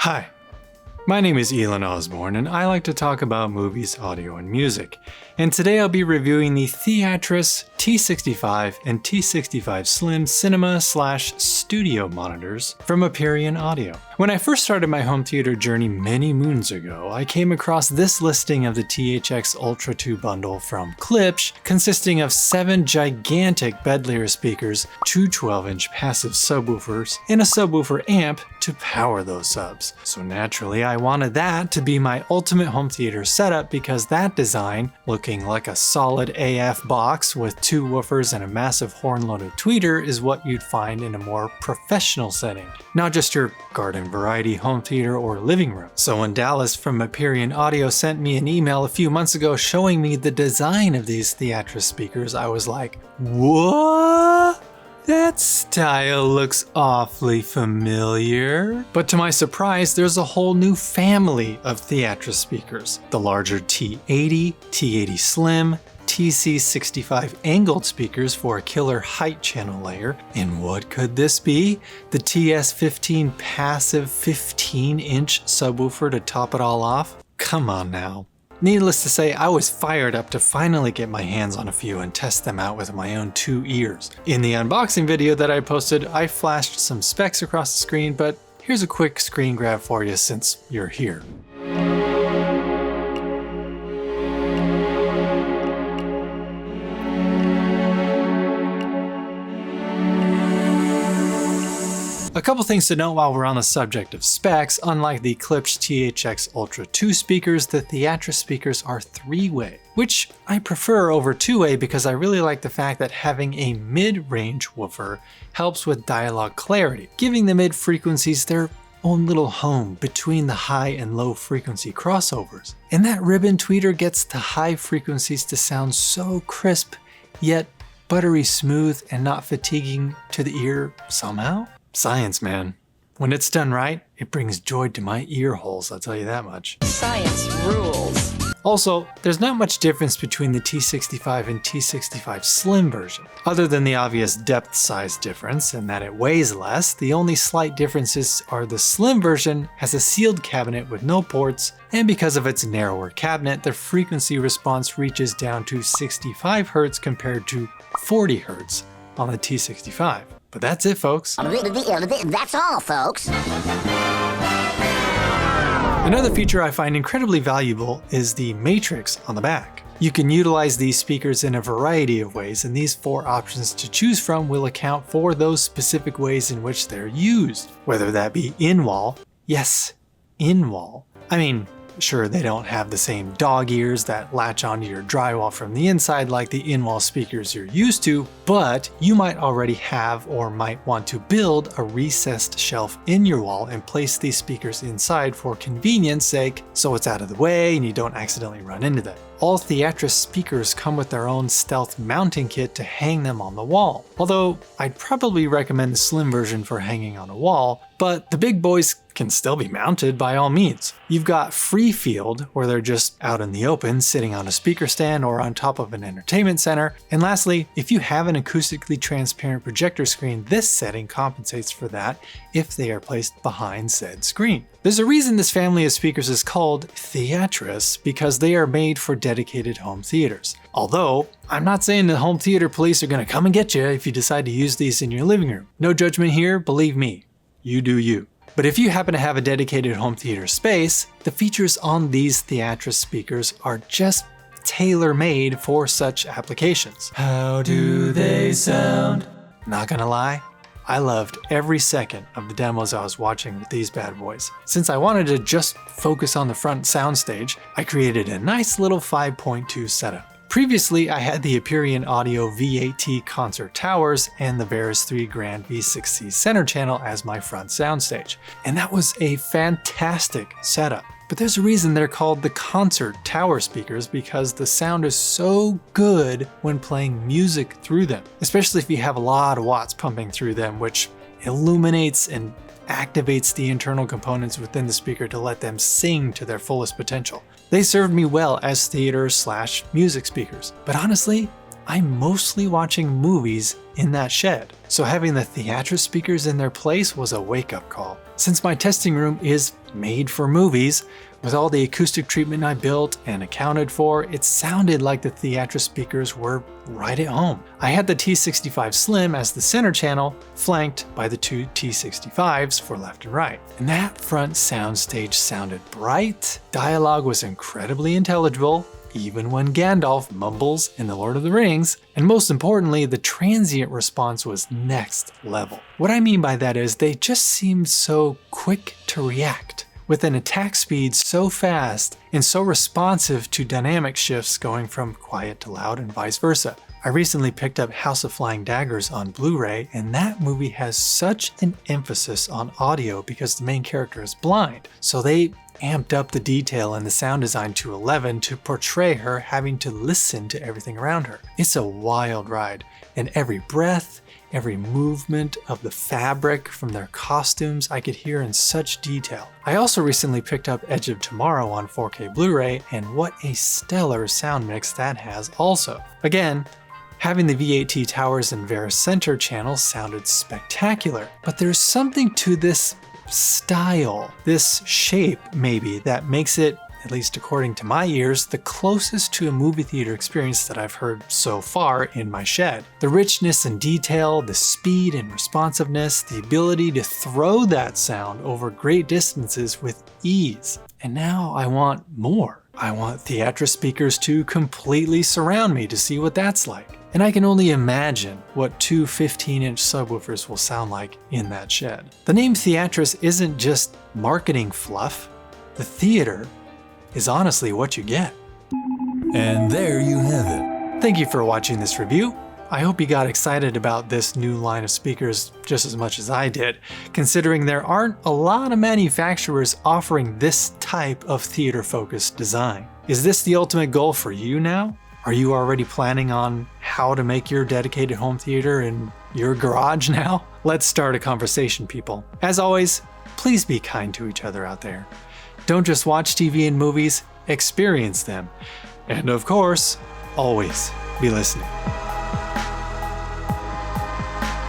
Hi, my name is Elon Osborne and I like to talk about movies, audio, and music. And today I'll be reviewing the THEATRUS T65 and T65 Slim Cinema/Studio monitors from Aperion Audio. When I first started my home theater journey many moons ago, I came across this listing of the THX Ultra 2 bundle from Klipsch, consisting of 7 gigantic bed layer speakers, 2 12-inch passive subwoofers, and a subwoofer amp to power those subs. So naturally, I wanted that to be my ultimate home theater setup because that design, looking like a solid AF box with 2 woofers and a massive horn-loaded tweeter, is what you'd find in a more professional setting, not just your garden variety home theater or living room. So when Dallas from Aperion Audio sent me an email a few months ago showing me the design of these THEATRUS speakers, I was like, what? That style looks awfully familiar. But to my surprise, there's a whole new family of THEATRUS speakers. The larger T80, T80 Slim, TC65 angled speakers for a killer height channel layer. And what could this be? The TS15 passive 15-inch subwoofer to top it all off? Come on now. Needless to say, I was fired up to finally get my hands on a few and test them out with my own 2 ears. In the unboxing video that I posted, I flashed some specs across the screen, but here's a quick screen grab for you since you're here. A couple things to note while we're on the subject of specs. Unlike the Klipsch THX Ultra 2 speakers, the THEATRUS speakers are 3-way, which I prefer over 2-way because I really like the fact that having a mid-range woofer helps with dialogue clarity, giving the mid-frequencies their own little home between the high and low frequency crossovers. And that ribbon tweeter gets the high frequencies to sound so crisp, yet buttery smooth and not fatiguing to the ear somehow. Science, man. When it's done right, it brings joy to my ear holes, I'll tell you that much. Science rules. Also, there's not much difference between the T65 and T65 Slim version. Other than the obvious depth size difference and that it weighs less, the only slight differences are the Slim version has a sealed cabinet with no ports, and because of its narrower cabinet, the frequency response reaches down to 65 Hz compared to 40 Hz on the T65. But that's it, folks. That's all, folks. Another feature I find incredibly valuable is the matrix on the back. You can utilize these speakers in a variety of ways, and these 4 options to choose from will account for those specific ways in which they're used. Whether that be in-wall, yes, in-wall. I mean, sure, they don't have the same dog ears that latch onto your drywall from the inside like the in-wall speakers you're used to, but you might already have or might want to build a recessed shelf in your wall and place these speakers inside for convenience sake so it's out of the way and you don't accidentally run into them. All THEATRUS speakers come with their own stealth mounting kit to hang them on the wall, although I'd probably recommend the Slim version for hanging on a wall, but the big boys can still be mounted by all means. You've got free field, where they're just out in the open, sitting on a speaker stand or on top of an entertainment center. And lastly, if you have an acoustically transparent projector screen, this setting compensates for that if they are placed behind said screen. There's a reason this family of speakers is called THEATRUS, because they are made for dedicated home theaters. Although, I'm not saying the home theater police are going to come and get you if you decide to use these in your living room. No judgment here, believe me. You do you. But if you happen to have a dedicated home theater space, the features on these THEATRUS speakers are just tailor-made for such applications. How do they sound? Not gonna lie, I loved every second of the demos I was watching with these bad boys. Since I wanted to just focus on the front soundstage, I created a nice little 5.2 setup. Previously, I had the Aperion Audio V8T concert towers and the Verus 3 Grand V6C center channel as my front soundstage, and that was a fantastic setup. But there's a reason they're called the concert tower speakers, because the sound is so good when playing music through them, especially if you have a lot of watts pumping through them, which illuminates and activates the internal components within the speaker to let them sing to their fullest potential. They served me well as theater/music speakers, but honestly, I'm mostly watching movies in that shed, so having the THEATRUS speakers in their place was a wake-up call. Since my testing room is made for movies, with all the acoustic treatment I built and accounted for, it sounded like the THEATRUS speakers were right at home. I had the T65 Slim as the center channel, flanked by the two T65s for left and right. And that front soundstage sounded bright, dialogue was incredibly intelligible, even when Gandalf mumbles in The Lord of the Rings, and most importantly, the transient response was next level. What I mean by that is they just seemed so quick to react, with an attack speed so fast and so responsive to dynamic shifts going from quiet to loud and vice versa. I recently picked up House of Flying Daggers on Blu-ray, and that movie has such an emphasis on audio because the main character is blind, so they amped up the detail and the sound design to 11 to portray her having to listen to everything around her. It's a wild ride, and every breath, every movement of the fabric from their costumes I could hear in such detail. I also recently picked up Edge of Tomorrow on 4K Blu-ray, and what a stellar sound mix that has also. Again, having the V8T towers and Verus center channels sounded spectacular, but there's something to this style, this shape maybe, that makes it, at least according to my ears, the closest to a movie theater experience that I've heard so far in my shed. The richness and detail, the speed and responsiveness, the ability to throw that sound over great distances with ease. And now I want more. I want THEATRUS speakers to completely surround me to see what that's like. And I can only imagine what two 15-inch subwoofers will sound like in that shed. The name THEATRUS isn't just marketing fluff. The theater is honestly what you get. And there you have it. Thank you for watching this review. I hope you got excited about this new line of speakers just as much as I did, considering there aren't a lot of manufacturers offering this type of theater-focused design. Is this the ultimate goal for you now? Are you already planning on how to make your dedicated home theater in your garage now? Let's start a conversation, people. As always, please be kind to each other out there. Don't just watch TV and movies, experience them. And of course, always be listening.